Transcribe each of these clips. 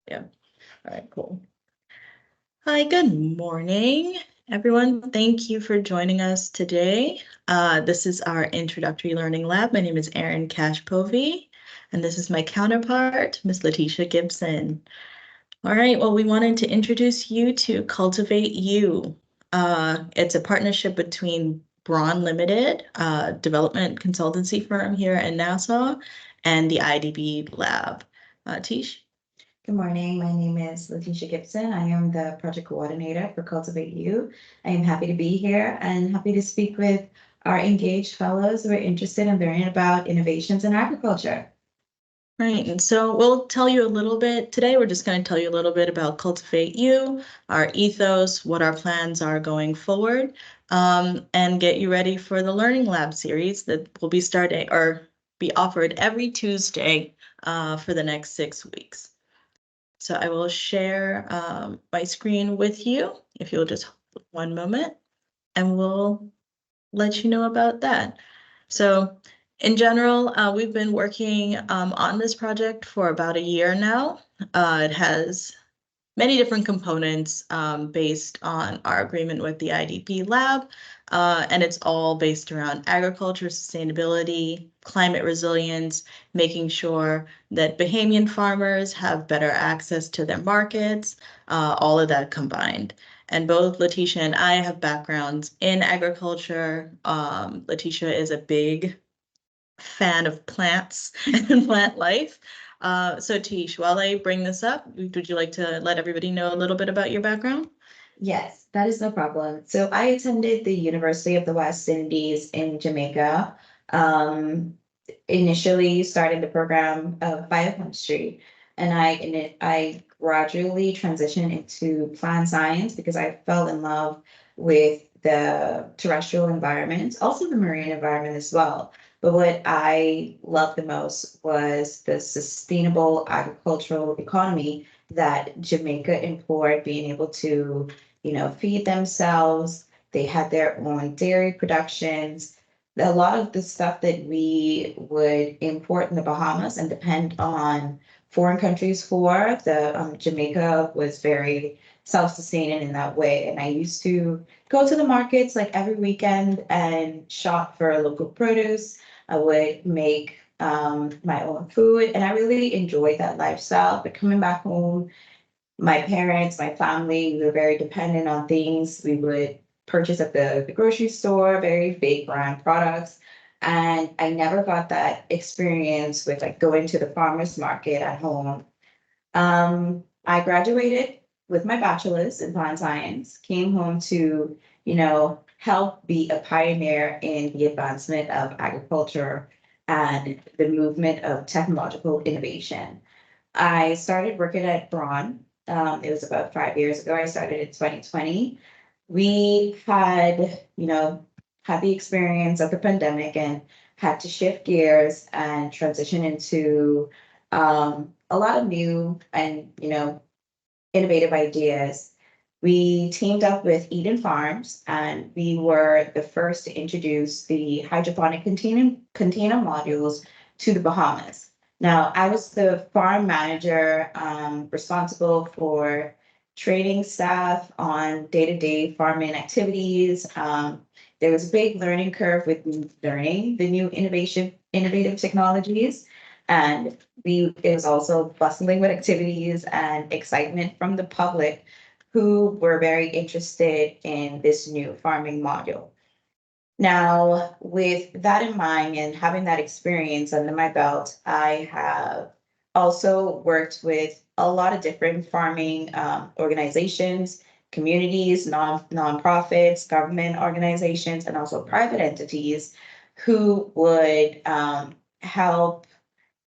Yeah. All right, cool. Hi, good morning, everyone. Thank you for joining us today. This is our introductory learning lab. My name is Erin Kashpovi, and this is my counterpart, Ms. Letitia Gibson. All right, well, we wanted to introduce you to CultivateU. It's a partnership between Bron Ltd, development consultancy firm here in Nassau, and the IDB Lab. Tish? Good morning. My name is Letitia Gibson. I am the project coordinator for CultivateU. I am happy to be here and happy to speak with our engaged fellows who are interested in learning about innovations in agriculture. Right, and so we'll tell you a little bit today. We're just going to tell you a little bit about CultivateU, our ethos, what our plans are going forward, and get you ready for the Learning Lab series that will be starting or be offered every Tuesday for the next 6 weeks. So I will share my screen with you, if you'll just hold one moment, and we'll let you know about that. So in general, we've been working on this project for about a year now. It has many different components based on our agreement with the IDB Lab, and it's all based around agriculture, sustainability, climate resilience, making sure that Bahamian farmers have better access to their markets, all of that combined. And both Letitia and I have backgrounds in agriculture. Letitia is a big fan of plants and plant life. So Tish, while I bring this up, would you like to let everybody know a little bit about your background? Yes, that is no problem. So I attended the University of the West Indies in Jamaica. Initially started the program of biochemistry, and I gradually transitioned into plant science because I fell in love with the terrestrial environment, also the marine environment as well. But what I loved the most was the sustainable agricultural economy that Jamaica employed, being able to, feed themselves. They had their own dairy productions. A lot of the stuff that we would import in the Bahamas and depend on foreign countries for, the Jamaica was very self-sustaining in that way. And I used to go to the markets like every weekend and shop for local produce. I would make my own food, and I really enjoyed that lifestyle. But coming back home, my parents, my family, we were very dependent on things. We would purchase at the grocery store, very big brand products. And I never got that experience with like going to the farmer's market at home. I graduated with my bachelor's in plant science, came home to, help be a pioneer in the advancement of agriculture and the movement of technological innovation. I started working at Bron. It was about 5 years ago. I started in 2020. We had the experience of the pandemic and had to shift gears and transition into a lot of new and, innovative ideas. We teamed up with Eden Farms, and we were the first to introduce the hydroponic container modules to the Bahamas. Now, I was the farm manager responsible for training staff on day-to-day farming activities. There was a big learning curve with learning the new innovative technologies. And it was also bustling with activities and excitement from the public who were very interested in this new farming module. Now, with that in mind and having that experience under my belt, I have also worked with a lot of different farming organizations, communities, nonprofits, government organizations, and also private entities who would help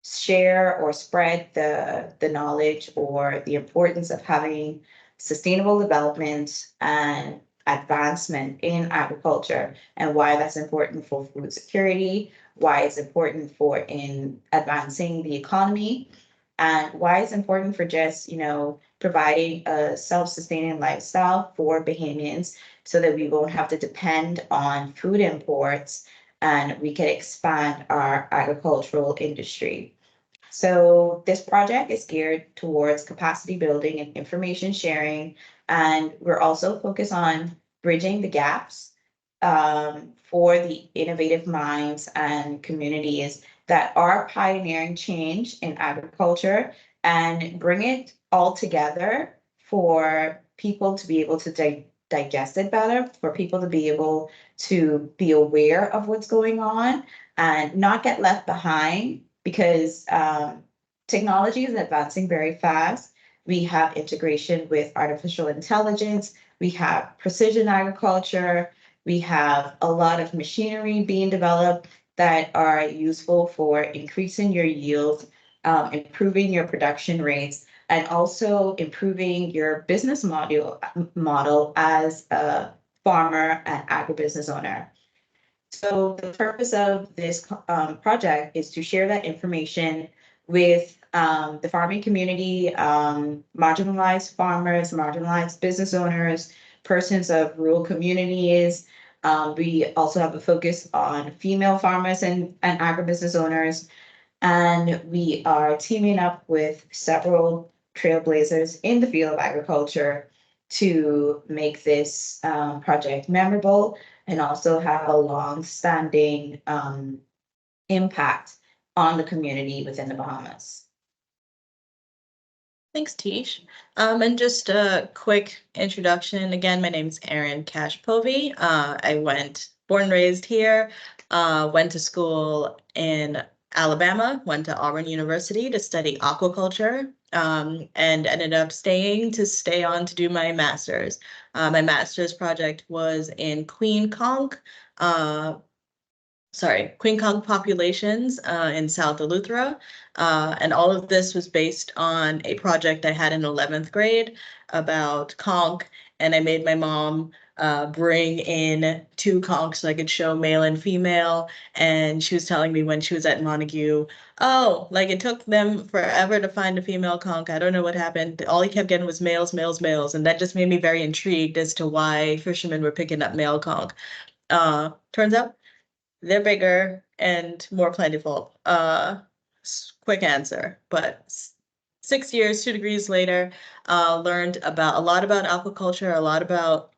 share or spread the knowledge or the importance of having sustainable development and advancement in agriculture, and why that's important for food security, why it's important for in advancing the economy, and why it's important for just, providing a self-sustaining lifestyle for Bahamians so that we won't have to depend on food imports and we can expand our agricultural industry. So this project is geared towards capacity building and information sharing, and we're also focused on bridging the gaps for the innovative minds and communities that are pioneering change in agriculture and bring it all together for people to be able to digest it better, for people to be able to be aware of what's going on and not get left behind because technology is advancing very fast. We have integration with artificial intelligence, we have precision agriculture, we have a lot of machinery being developed that are useful for increasing your yield, improving your production rates, and also improving your business model as a farmer and agribusiness owner. So the purpose of this project is to share that information with the farming community, marginalized farmers, marginalized business owners, persons of rural communities. We also have a focus on female farmers and agribusiness owners. And we are teaming up with several trailblazers in the field of agriculture to make this project memorable and also have a long-standing impact on the community within the Bahamas. Thanks, Tish. And just a quick introduction. Again, my name is Erin Cash-Povey. I born and raised here, went to school in Alabama, went to Auburn University to study aquaculture, and ended up stay on to do my master's. My master's project was in Queen Conch populations in South Eleuthera. And all of this was based on a project I had in 11th grade about conch. And I made my mom bring in 2 conchs so I could show male and female. And she was telling me when she was at Montague, oh, like it took them forever to find a female conch. I don't know what happened. All he kept getting was males, males, males. And that just made me very intrigued as to why fishermen were picking up male conch. Turns out they're bigger and more plentiful. Quick answer, but 6 years, 2 degrees later, learned about a lot about aquaculture, a lot about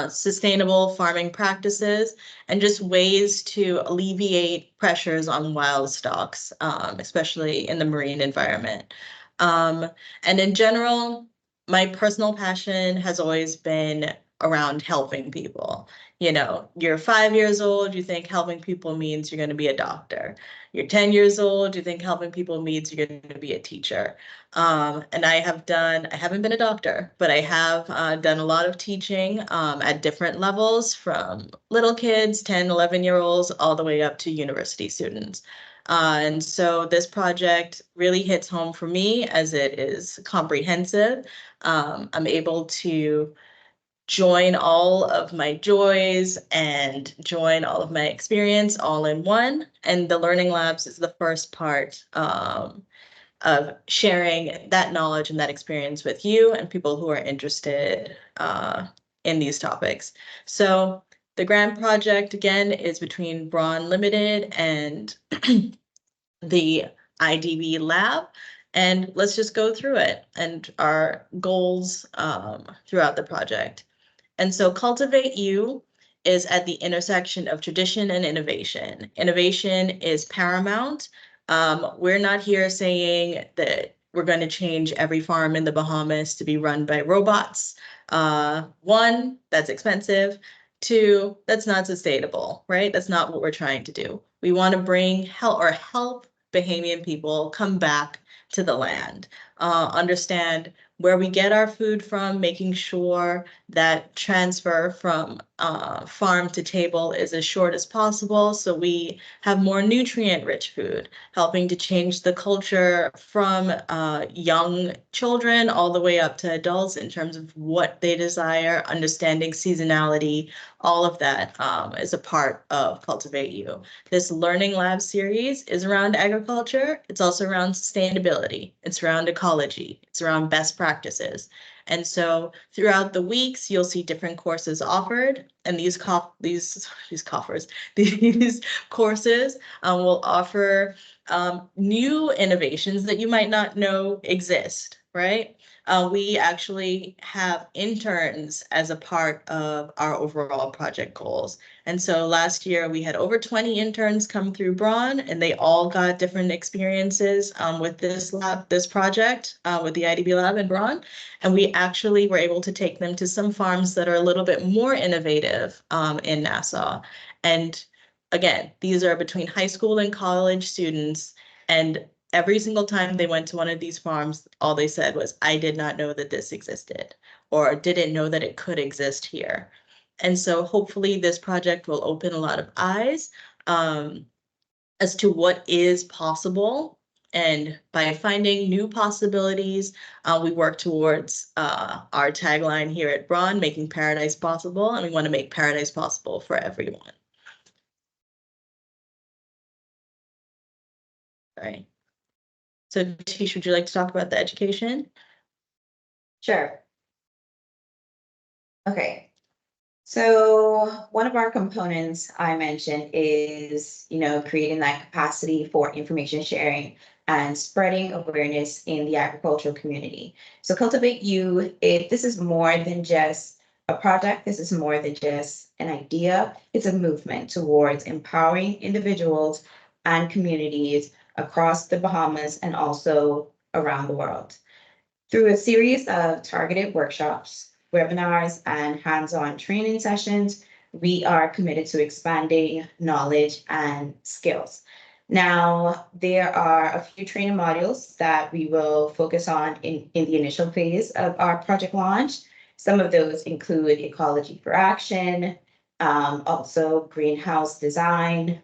sustainable farming practices, and just ways to alleviate pressures on wild stocks, especially in the marine environment. And in general, my personal passion has always been around helping people. You know, you're 5 years old, you think helping people means you're going to be a doctor. You're 10 years old, you think helping people means you're going to be a teacher. And I haven't been a doctor, but I have done a lot of teaching at different levels from little kids, 10, 11-year-olds, all the way up to university students. And so this project really hits home for me as it is comprehensive. I'm able to join all of my joys and join all of my experience all in one. And the Learning Labs is the first part of sharing that knowledge and that experience with you and people who are interested in these topics. So the grant project, again, is between Bron Ltd and the IDB Lab. And let's just go through it and our goals throughout the project. And so CultivateU is at the intersection of tradition and innovation. Innovation is paramount. We're not here saying that we're going to change every farm in the Bahamas to be run by robots. 1, that's expensive. 2, that's not sustainable, right? That's not what we're trying to do. We want to help Bahamian people come back to the land, understand where we get our food from, making sure that transfer from farm to table is as short as possible so we have more nutrient-rich food, helping to change the culture from young children all the way up to adults in terms of what they desire, understanding seasonality, all of that is a part of CultivateU. This Learning Lab series is around agriculture. It's also around sustainability. It's around ecology. ecology. It's around best practices. And so throughout the weeks, you'll see different courses offered, and these courses will offer new innovations that you might not know exist, right? We actually have interns as a part of our overall project goals. And so last year we had over 20 interns come through Bron, and they all got different experiences with this project with the IDB Lab in Bron. And we actually were able to take them to some farms that are a little bit more innovative in Nassau. And again, these are between high school and college students. And every single time they went to one of these farms, all they said was, I did not know that this existed, or didn't know that it could exist here. And so hopefully this project will open a lot of eyes as to what is possible. And by finding new possibilities, we work towards our tagline here at Bron, making paradise possible. And we want to make paradise possible for everyone. Right. So Tish, would you like to talk about the education? Sure. Okay. So one of our components I mentioned is, creating that capacity for information sharing and spreading awareness in the agricultural community. So CultivateU, this is more than just a project. This is more than just an idea. It's a movement towards empowering individuals and communities across the Bahamas and also around the world. Through a series of targeted workshops, webinars, and hands-on training sessions, we are committed to expanding knowledge and skills. Now, there are a few training modules that we will focus on in the initial phase of our project launch. Some of those include ecology for action, also greenhouse design.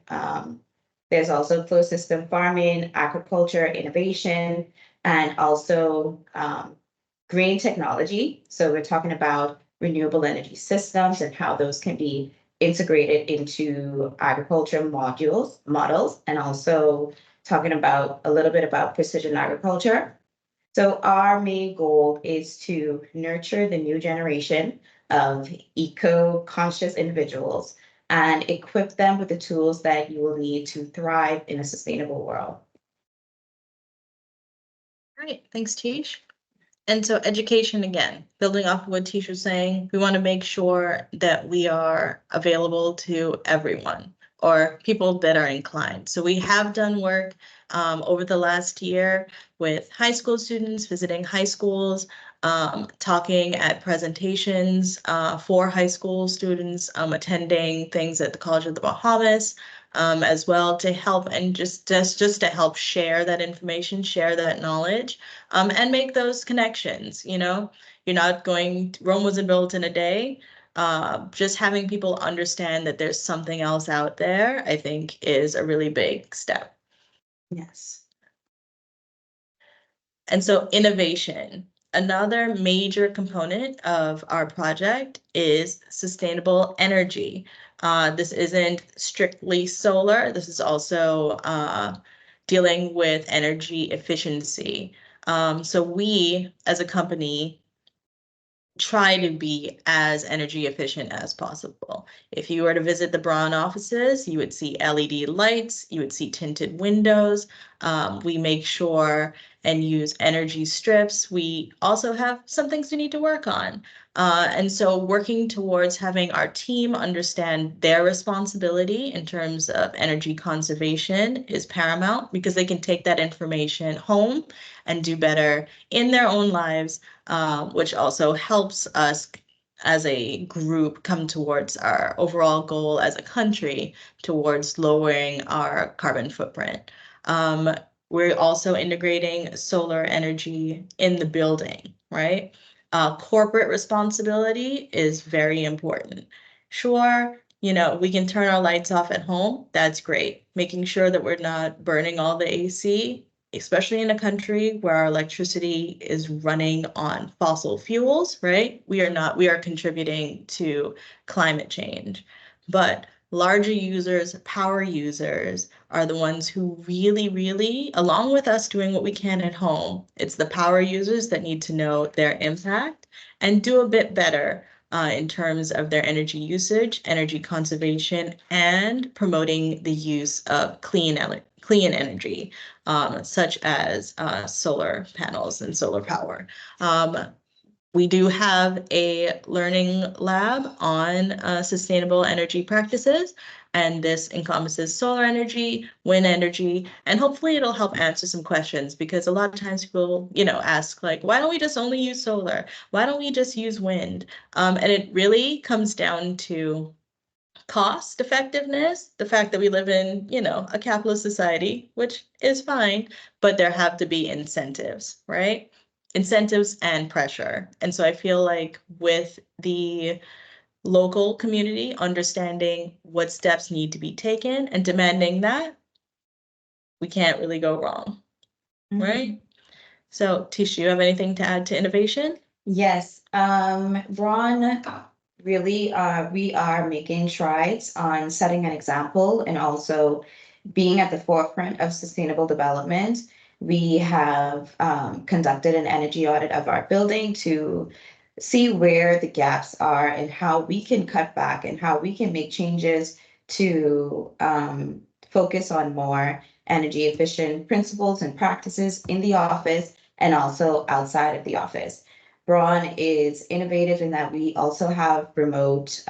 There's also closed system farming, agriculture innovation, and also green technology. So we're talking about renewable energy systems and how those can be integrated into agriculture models, and also talking about a little bit about precision agriculture. So our main goal is to nurture the new generation of eco-conscious individuals and equip them with the tools that you will need to thrive in a sustainable world. Great, thanks, Tish. And so education, again, building off of what Tish was saying, we want to make sure that we are available to everyone or people that are inclined. So we have done work over the last year with high school students, visiting high schools, talking at presentations for high school students, attending things at the College of the Bahamas, as well, to help and just to help share that information, share that knowledge, and make those connections. You're not Rome wasn't built in a day. Just having people understand that there's something else out there, I think, is a really big step. Yes. And so innovation. Another major component of our project is sustainable energy. This isn't strictly solar. This is also dealing with energy efficiency. So we, as a company, try to be as energy efficient as possible. If you were to visit the Bron offices, you would see LED lights, you would see tinted windows. We make sure and use energy strips. We also have some things we need to work on. And so working towards having our team understand their responsibility in terms of energy conservation is paramount, because they can take that information home and do better in their own lives, which also helps us as a group come towards our overall goal as a country towards lowering our carbon footprint. We're also integrating solar energy in the building, right? Corporate responsibility is very important. Sure, we can turn our lights off at home. That's great. Making sure that we're not burning all the AC, especially in a country where our electricity is running on fossil fuels, right? We are contributing to climate change. But larger users, power users are the ones who really, really, along with us doing what we can at home, it's the power users that need to know their impact and do a bit better in terms of their energy usage, energy conservation, and promoting the use of clean energy, such as solar panels and solar power. We do have a learning lab on sustainable energy practices, and this encompasses solar energy, wind energy, and hopefully it'll help answer some questions, because a lot of times people, ask like, why don't we just only use solar? Why don't we just use wind? And it really comes down to cost effectiveness, the fact that we live in, a capitalist society, which is fine, but there have to be incentives, right? Incentives and pressure. And so I feel like with the local community understanding what steps need to be taken and demanding that, we can't really go wrong, right? So, Tish, do you have anything to add to innovation? Yes, Bron, really, we are making strides on setting an example and also being at the forefront of sustainable development. We have conducted an energy audit of our building to see where the gaps are and how we can cut back and how we can make changes to focus on more energy efficient principles and practices in the office and also outside of the office. Bron is innovative in that we also have remote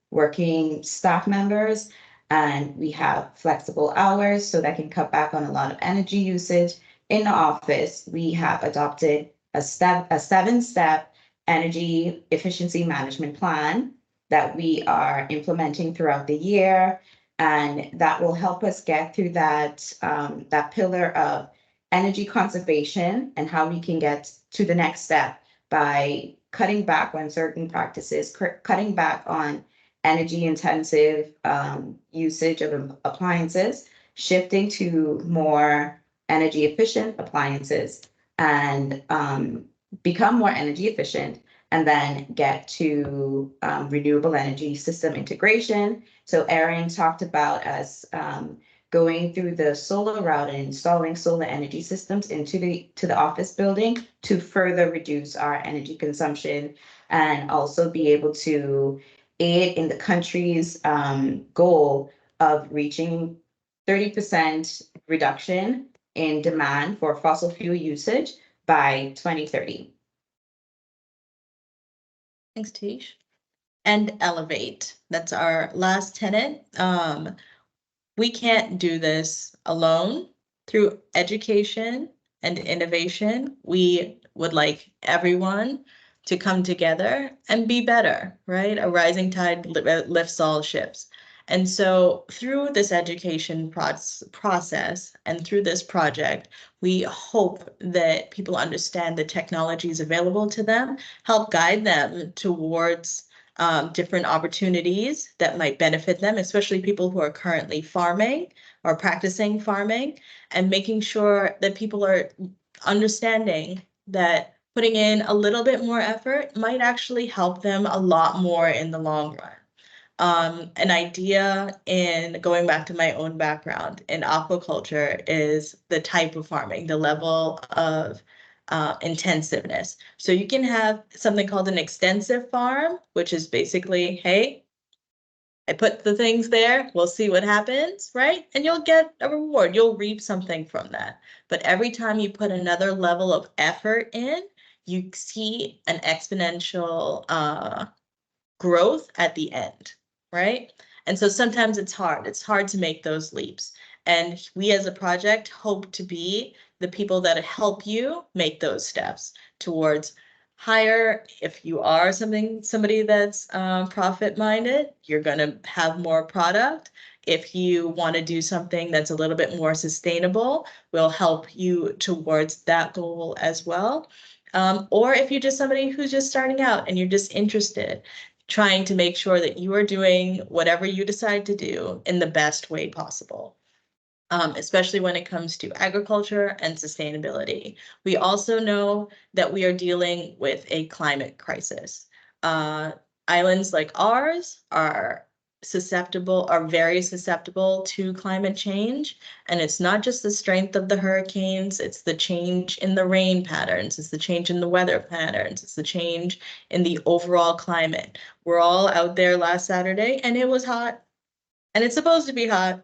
working staff members, and we have flexible hours so that can cut back on a lot of energy usage. In the office, we have adopted a 7-step energy efficiency management plan that we are implementing throughout the year. And that will help us get through that pillar of energy conservation and how we can get to the next step by cutting back on certain practices, cutting back on energy intensive usage of appliances, shifting to more energy efficient appliances, and become more energy efficient, and then get to renewable energy system integration. So Erin talked about us going through the solar route and installing solar energy systems into the office building to further reduce our energy consumption and also be able to aid in the country's goal of reaching 30% reduction in demand for fossil fuel usage by 2030. Thanks, Tish. And elevate. That's our last tenet. We can't do this alone. Through education and innovation, we would like everyone to come together and be better, right? A rising tide lifts all ships. And so through this education process and through this project, we hope that people understand the technologies available to them, help guide them towards different opportunities that might benefit them, especially people who are currently farming or practicing farming, and making sure that people are understanding that putting in a little bit more effort might actually help them a lot more in the long run. An idea in going back to my own background in aquaculture is the type of farming, the level of intensiveness. So you can have something called an extensive farm, which is basically, hey, I put the things there, we'll see what happens, right? And you'll get a reward, you'll reap something from that. But every time you put another level of effort in, you see an exponential growth at the end, right? And so sometimes it's hard to make those leaps. And we as a project hope to be the people that help you make those steps towards higher. If you are somebody that's profit minded, you're going to have more product. If you want to do something that's a little bit more sustainable, we'll help you towards that goal as well. Or if you're just somebody who's just starting out and you're just interested, trying to make sure that you are doing whatever you decide to do in the best way possible, especially when it comes to agriculture and sustainability. We also know that we are dealing with a climate crisis. Islands like ours are susceptible, are very susceptible to climate change. And it's not just the strength of the hurricanes, it's the change in the rain patterns, it's the change in the weather patterns, it's the change in the overall climate. We're all out there last Saturday and it was hot, and it's supposed to be hot.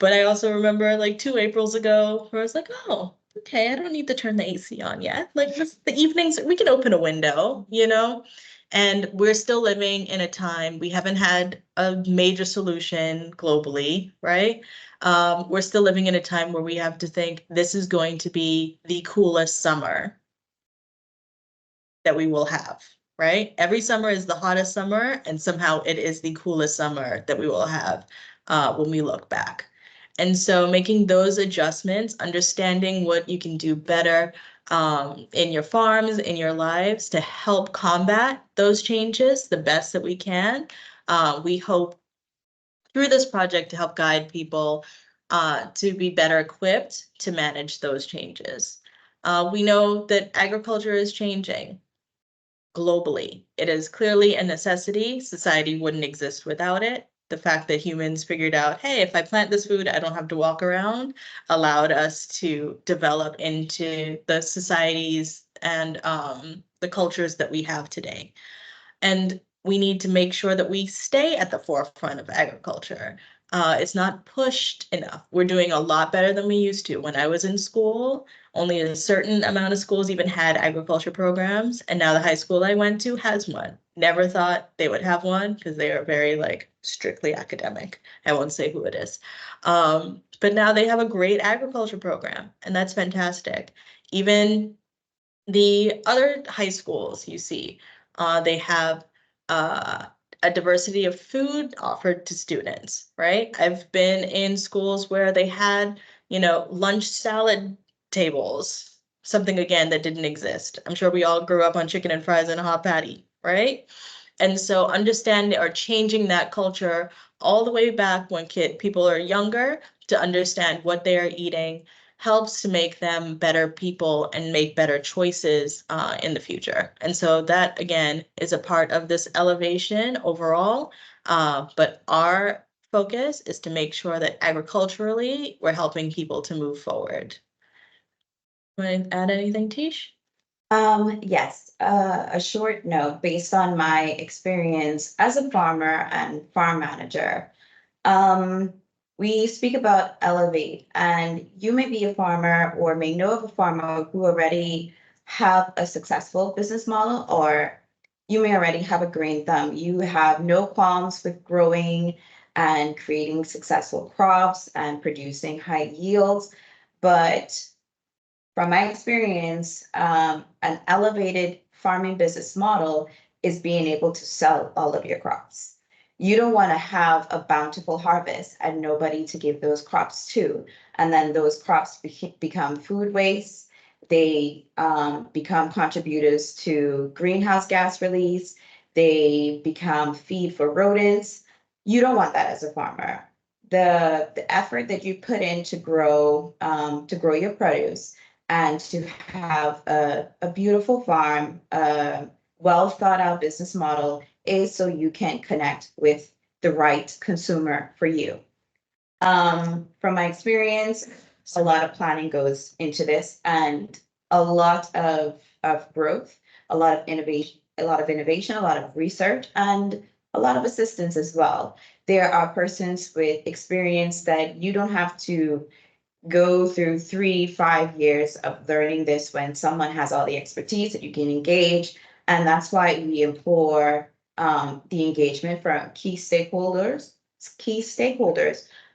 But I also remember like 2 Aprils ago where I was like, oh, okay, I don't need to turn the AC on yet. Like the evenings, we can open a window, you know? And we're still living in a time, we haven't had a major solution globally, right? We're still living in a time where we have to think this is going to be the coolest summer that we will have, right? Every summer is the hottest summer, and somehow it is the coolest summer that we will have when we look back. And so making those adjustments, understanding what you can do better in your farms, in your lives to help combat those changes the best that we can. We hope through this project to help guide people to be better equipped to manage those changes. We know that agriculture is changing globally. It is clearly a necessity. Society wouldn't exist without it. The fact that humans figured out, hey, if I plant this food, I don't have to walk around, allowed us to develop into the societies and the cultures that we have today. And we need to make sure that we stay at the forefront of agriculture. It's not pushed enough. We're doing a lot better than we used to. When I was in school, only a certain amount of schools even had agriculture programs, and now the high school I went to has one. Never thought they would have one because they are very like strictly academic. I won't say who it is. But now they have a great agriculture program, and that's fantastic. Even the other high schools you see, they have uh, a diversity of food offered to students, right? I've been in schools where they had, lunch salad tables, something again that didn't exist. I'm sure we all grew up on chicken and fries and a hot patty, right? And so understanding or changing that culture all the way back when people are younger to understand what they are eating helps to make them better people and make better choices in the future. And so that again is a part of this elevation overall. But our focus is to make sure that agriculturally we're helping people to move forward. Want to add anything, Tish? Yes, a short note based on my experience as a farmer and farm manager. Um, we speak about elevate, and you may be a farmer or may know of a farmer who already have a successful business model, or you may already have a green thumb. You have no qualms with growing and creating successful crops and producing high yields, but from my experience, an elevated farming business model is being able to sell all of your crops. You don't want to have a bountiful harvest and nobody to give those crops to. And then those crops become food waste. They become contributors to greenhouse gas release. They become feed for rodents. You don't want that as a farmer. The effort that you put in to grow your produce and to have a beautiful farm, a well thought out business model is so you can connect with the right consumer for you. From my experience, a lot of planning goes into this and a lot of growth, a lot of innovation, a lot of research, and a lot of assistance as well. There are persons with experience that you don't have to go through 3, 5 years of learning this when someone has all the expertise that you can engage. And that's why we implore the engagement from key stakeholders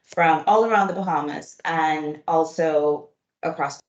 from all around the Bahamas and also across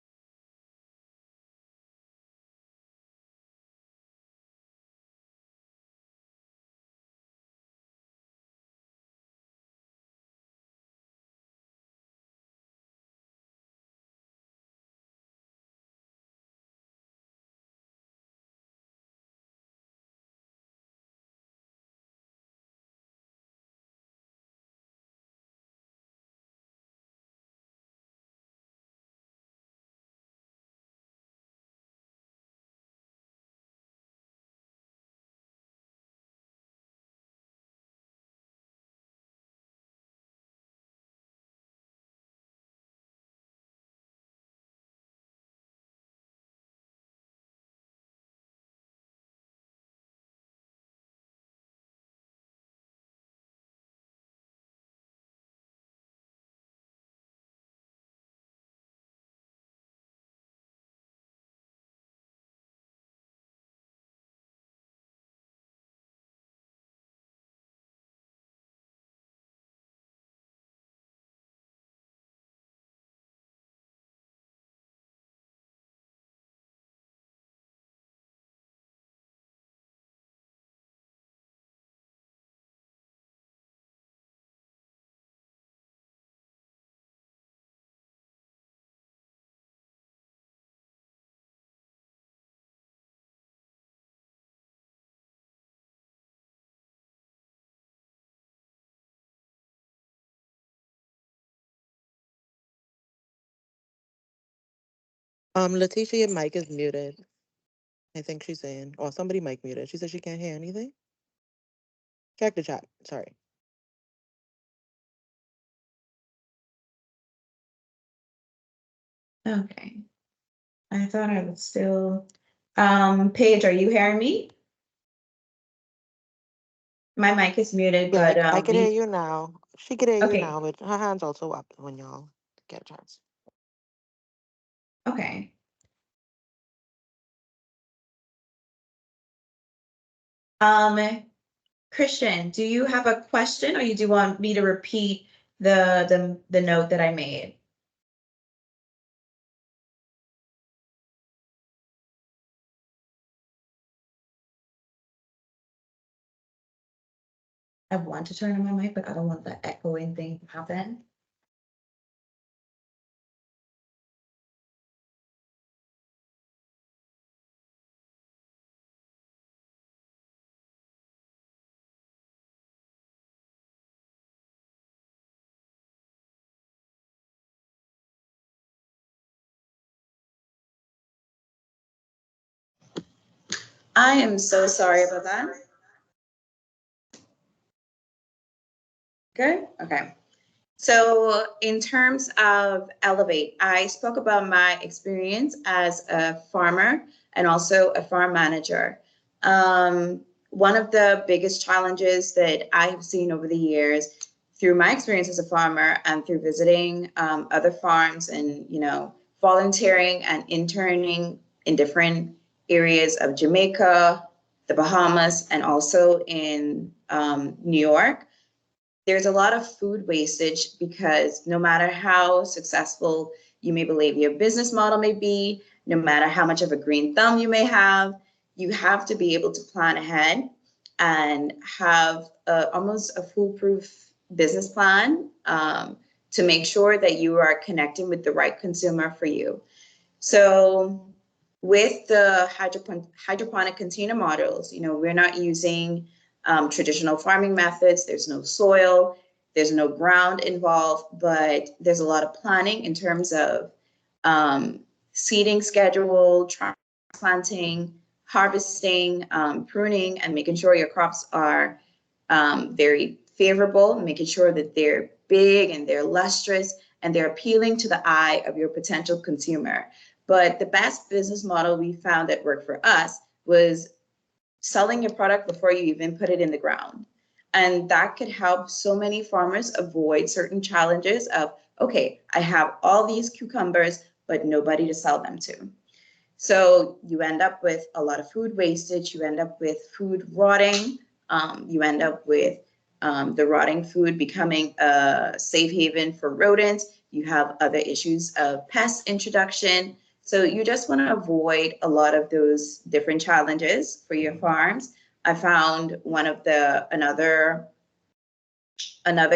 Letitia, your mic is muted. I think she's saying, or somebody mic muted. She said she can't hear anything. Check the chat. Sorry. Okay. I thought I was still. Paige, are you hearing me? My mic is muted, Yeah, but I can hear we. you now. She can hear you Okay. now, but her hand's also up when y'all get a chance. Okay. Christian, do you have a question, or you do want me to repeat the note that I made? I want to turn on my mic, but I don't want the echoing thing to happen. I am so sorry about that. Good. Okay. So in terms of Elevate, I spoke about my experience as a farmer and also a farm manager. One of the biggest challenges that I have seen over the years through my experience as a farmer and through visiting other farms and, volunteering and interning in different areas of Jamaica, the Bahamas, and also in New York, there's a lot of food wastage because no matter how successful you may believe your business model may be, no matter how much of a green thumb you have to be able to plan ahead and have almost a foolproof business plan to make sure that you are connecting with the right consumer for you. So with the hydroponic container models, we're not using traditional farming methods. There's no soil, there's no ground involved, but there's a lot of planning in terms of seeding schedule, transplanting, harvesting, pruning, and making sure your crops are very favorable, making sure that they're big and they're lustrous and they're appealing to the eye of your potential consumer. But the best business model we found that worked for us was selling your product before you even put it in the ground. And that could help so many farmers avoid certain challenges of, okay, I have all these cucumbers, but nobody to sell them to. So you end up with a lot of food wastage, you end up with food rotting, you end up with the rotting food becoming a safe haven for rodents. You have other issues of pest introduction. So you just want to avoid a lot of those different challenges for your farms. I found another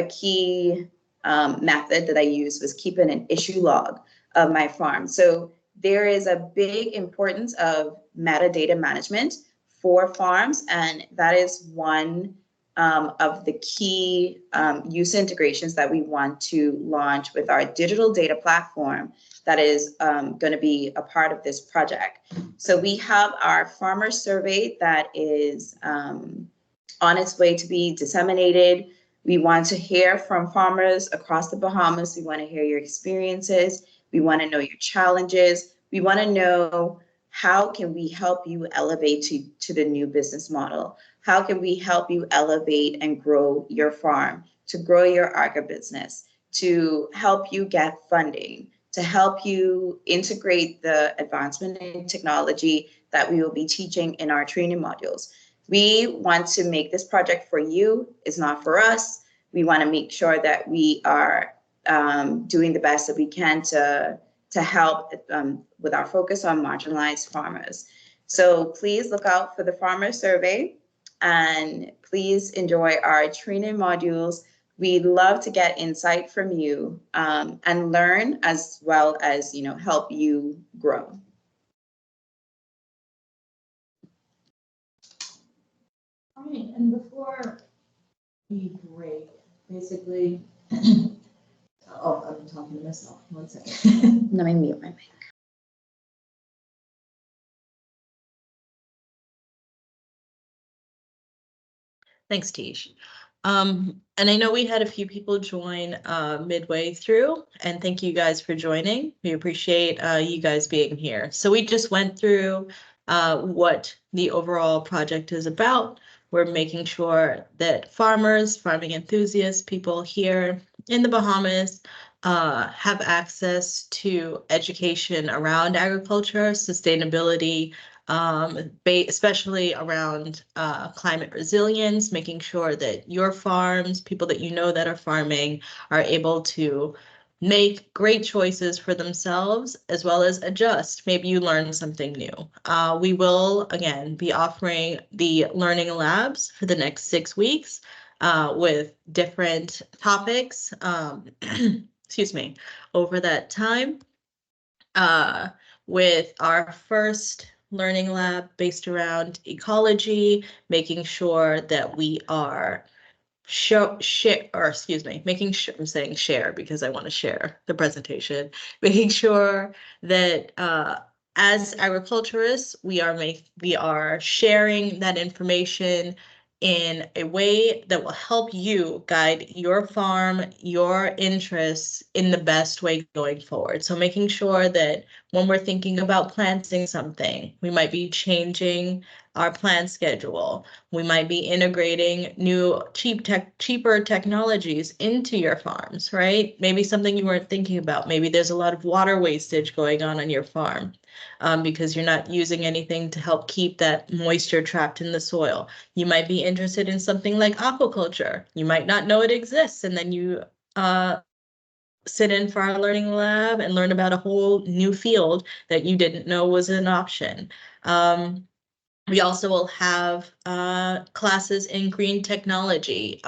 key method that I used was keeping an issue log of my farm. So there is a big importance of metadata management for farms, and that is one of the key use integrations that we want to launch with our digital data platform that is going to be a part of this project. So we have our farmer survey that is on its way to be disseminated. We want to hear from farmers across the Bahamas. We want to hear your experiences. We want to know your challenges. We want to know how can we help you elevate to the new business model? How can we help you elevate and grow your farm, to grow your agribusiness, to help you get funding, to help you integrate the advancement in technology that we will be teaching in our training modules. We want to make this project for you. It's not for us. We want to make sure that we are doing the best that we can to help with our focus on marginalized farmers. So please look out for the farmer survey and please enjoy our training modules. We'd love to get insight from you and learn as well as, help you grow. All right, and before we break, basically, oh, I'm talking to myself. 1 second. Let me mute my mic. Thanks, Tish. And I know we had a few people join midway through, and thank you guys for joining. We appreciate you guys being here. So we just went through what the overall project is about. We're making sure that farmers, farming enthusiasts, people here in the Bahamas have access to education around agriculture, sustainability, especially around climate resilience, making sure that your farms, people that you know that are farming, are able to make great choices for themselves as well as adjust. Maybe you learn something new. We will, again, be offering the learning labs for the next 6 weeks with different topics, excuse me, over that time. With our first learning lab based around ecology, making sure that we are making sure, I'm saying share because I want to share the presentation, making sure that as agriculturists, we are sharing that information in a way that will help you guide your farm, your interests in the best way going forward. So making sure that when we're thinking about planting something, we might be changing our plant schedule. We might be integrating new cheaper technologies into your farms, right? Maybe something you weren't thinking about. Maybe there's a lot of water wastage going on your farm because you're not using anything to help keep that moisture trapped in the soil. You might be interested in something like aquaculture. You might not know it exists, and then you sit in for our learning lab and learn about a whole new field that you didn't know was an option. We also will have classes in green technology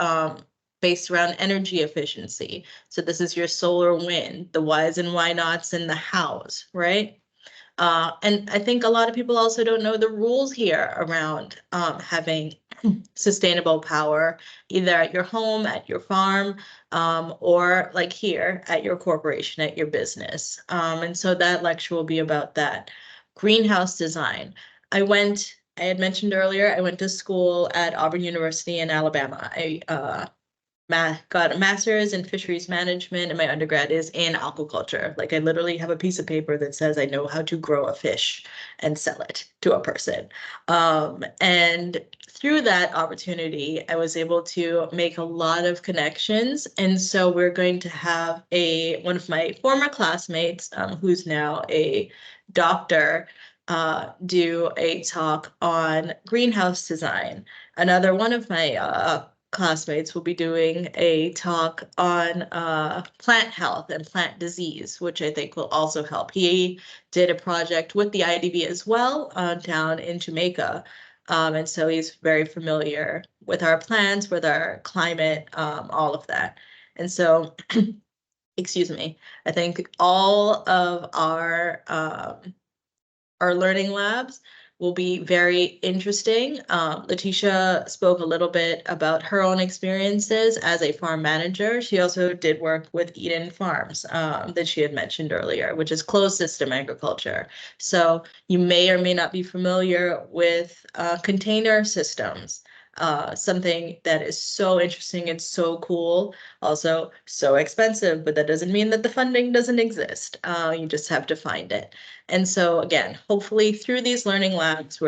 based around energy efficiency. So this is your solar wind, the whys and why nots, and the hows, right? And I think a lot of people also don't know the rules here around having sustainable power, either at your home, at your farm, or like here at your corporation, at your business. And so that lecture will be about that. Greenhouse design. I had mentioned earlier, I went to school at Auburn University in Alabama. I got a master's in fisheries management, and my undergrad is in aquaculture. Like I literally have a piece of paper that says I know how to grow a fish and sell it to a person. And through that opportunity, I was able to make a lot of connections. And so we're going to have one of my former classmates, who's now a doctor, do a talk on greenhouse design. Another one of my classmates will be doing a talk on plant health and plant disease, which I think will also help. He did a project with the IDB as well down in Jamaica. And so he's very familiar with our plants, with our climate, all of that. And so, excuse me, I think all of our learning labs will be very interesting. Letitia spoke a little bit about her own experiences as a farm manager. She also did work with Eden Farms that she had mentioned earlier, which is closed system agriculture. So you may or may not be familiar with container systems. Something that is so interesting and so cool, also so expensive, but that doesn't mean that the funding doesn't exist. You just have to find it. And so again, hopefully through these learning labs,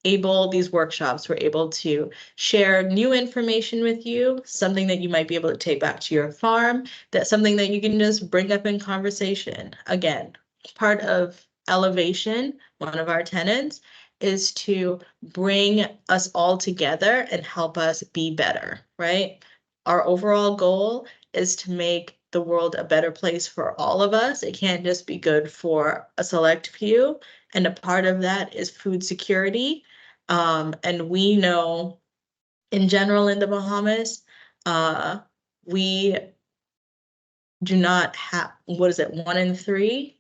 these workshops, we're able to share new information with you, something that you might be able to take back to your farm, that's something that you can just bring up in conversation. Again, part of elevation, one of our tenets, is to bring us all together and help us be better, right? Our overall goal is to make the world a better place for all of us. It can't just be good for a select few. And a part of that is food security. And we know in general in the Bahamas, we do not have, what is it, 1 in 3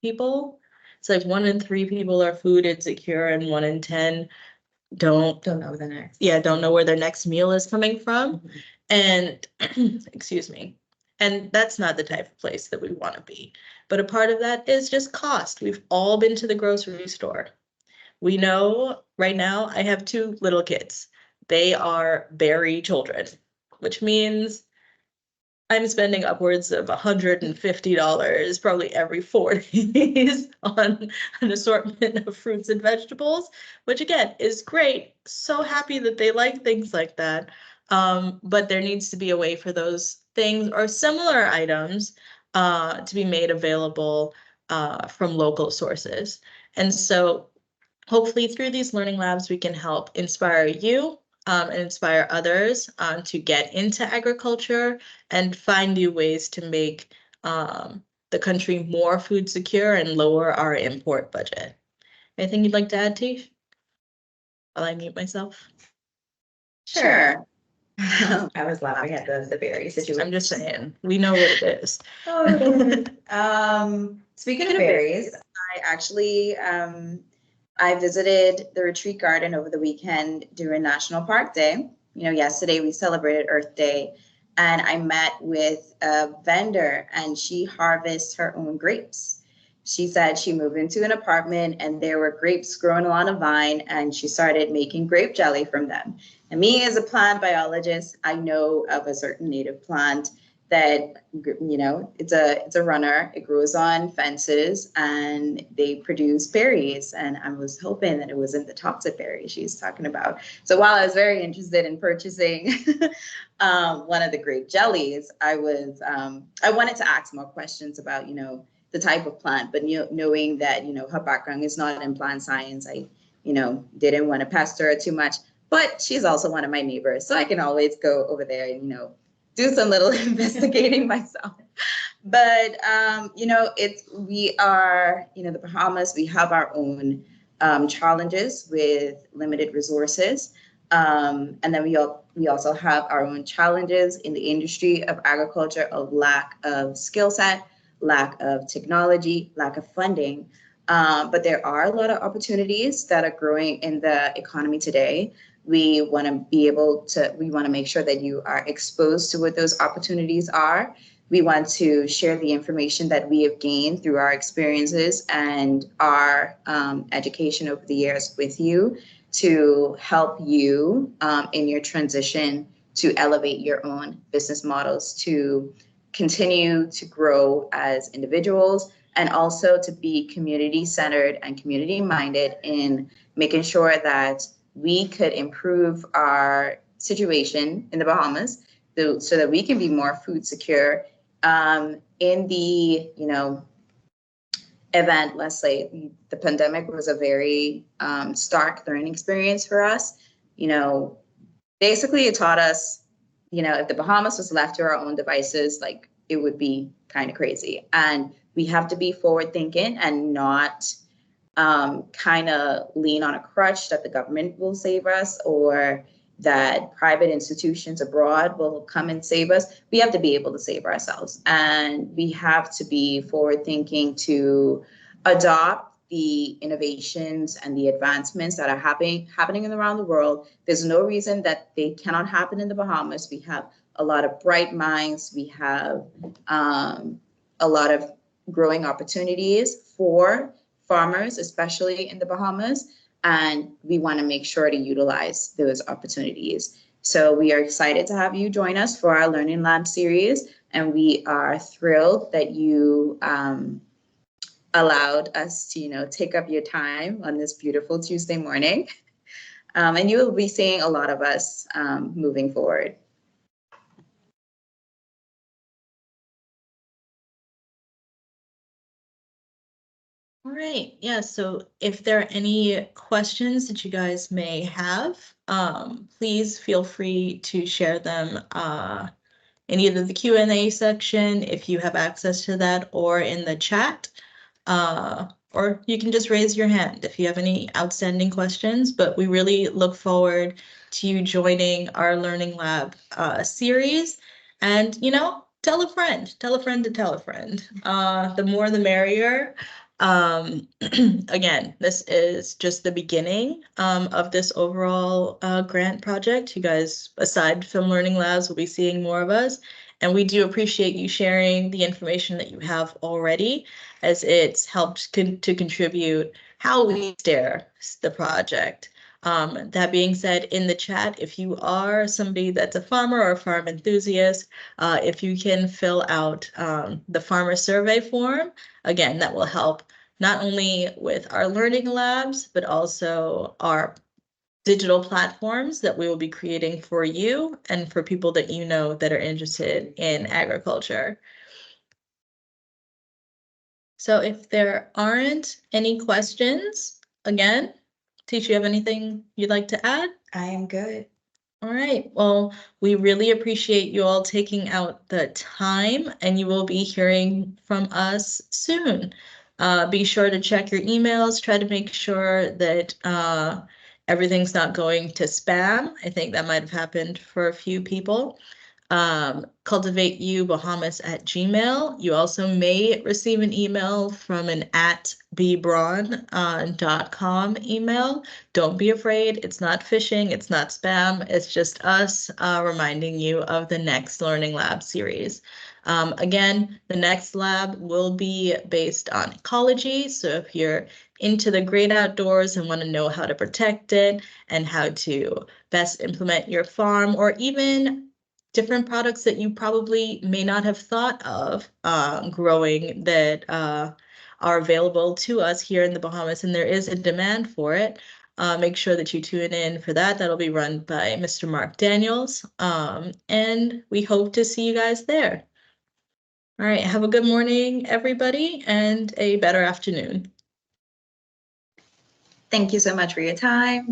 people? It's like 1 in 3 people are food insecure, and 1 in 10 don't know the next. don't know where their next meal is coming from. Mhm. And excuse me. And that's not the type of place that we want to be. But a part of that is just cost. We've all been to the grocery store. We know right now I have 2 little kids. they are berry children, which means I'm spending upwards of $150 probably every 4 days on an assortment of fruits and vegetables, which again is great. So happy that they like things like that. But there needs to be a way for those things or similar items to be made available from local sources. And so hopefully through these learning labs, we can help inspire you and inspire others to get into agriculture and find new ways to make the country more food secure and lower our import budget. Anything you'd like to add, Tish? While I mute myself. Sure. I was laughing at the berry situation. I'm just saying, we know what it is. Speaking of berries, I actually I visited the retreat garden over the weekend during National Park Day. You know, yesterday we celebrated Earth Day, and I met with a vendor, and she harvests her own grapes. She said she moved into an apartment and there were grapes growing on a vine, and she started making grape jelly from them. And me, as a plant biologist, I know of a certain native plant that, you know, it's a runner. It grows on fences and they produce berries. And I was hoping that it wasn't the toxic berry she's talking about. So while I was very interested in purchasing one of the grape jellies, I wanted to ask more questions about, you know, the type of plant, but knowing that, you know, her background is not in plant science, I, you know, didn't want to pester her too much. But she's also one of my neighbors, so I can always go over there and, you know, do some little investigating myself. But, you know, we are, you know, the Bahamas, we have our own challenges with limited resources. And then we also have our own challenges in the industry of agriculture of lack of skill set, lack of technology, lack of funding. But there are a lot of opportunities that are growing in the economy today. We want to make sure that you are exposed to what those opportunities are. We want to share the information that we have gained through our experiences and our education over the years with you to help you in your transition to elevate your own business models, to continue to grow as individuals, and also to be community centered and community minded in making sure that we could improve our situation in the Bahamas so that we can be more food secure in the, you know, event. Let's say the pandemic was a very stark learning experience for us. You know, basically it taught us, you know, if the Bahamas was left to our own devices, like, it would be kind of crazy. And we have to be forward thinking and not kind of lean on a crutch that the government will save us or that private institutions abroad will come and save us. We have to be able to save ourselves. And we have to be forward thinking to adopt the innovations and the advancements that are happening around the world. There's no reason that they cannot happen in the Bahamas. We have a lot of bright minds. We have a lot of growing opportunities for farmers, especially in the Bahamas, and we want to make sure to utilize those opportunities. So we are excited to have you join us for our Learning Lab series, and we are thrilled that you allowed us to, you know, take up your time on this beautiful Tuesday morning. And you will be seeing a lot of us moving forward. All right, yeah, so if there are any questions that you guys may have, please feel free to share them in either the Q&A section if you have access to that, or in the chat, or you can just raise your hand if you have any outstanding questions. But we really look forward to you joining our Learning Lab series, and, you know, tell a friend to tell a friend. The more the merrier. Again, this is just the beginning of this overall grant project. You guys, aside from Learning Labs, will be seeing more of us. And we do appreciate you sharing the information that you have already, as it's helped to contribute how we steer the project. That being said, in the chat, if you are somebody that's a farmer or a farm enthusiast, if you can fill out the farmer survey form, again, that will help not only with our learning labs, but also our digital platforms that we will be creating for you and for people that you know that are interested in agriculture. So if there aren't any questions, again, Tisha, you have anything you'd like to add? I am good. All right. Well, we really appreciate you all taking out the time, and you will be hearing from us soon. Be sure to check your emails. Try to make sure that everything's not going to spam. I think that might have happened for a few people. CultivateU Bahamas at Gmail. You also may receive an email from an @bbron.com email. Don't be afraid. It's not phishing. It's not spam. It's just us reminding you of the next Learning Lab series. Again, the next lab will be based on ecology. So if you're into the great outdoors and want to know how to protect it and how to best implement your farm, or even different products that you probably may not have thought of growing that are available to us here in the Bahamas, and there is a demand for it. Make sure that you tune in for that. That'll be run by Mr. Mark Daniels, and we hope to see you guys there. All right, have a good morning, everybody, and a better afternoon. Thank you so much for your time.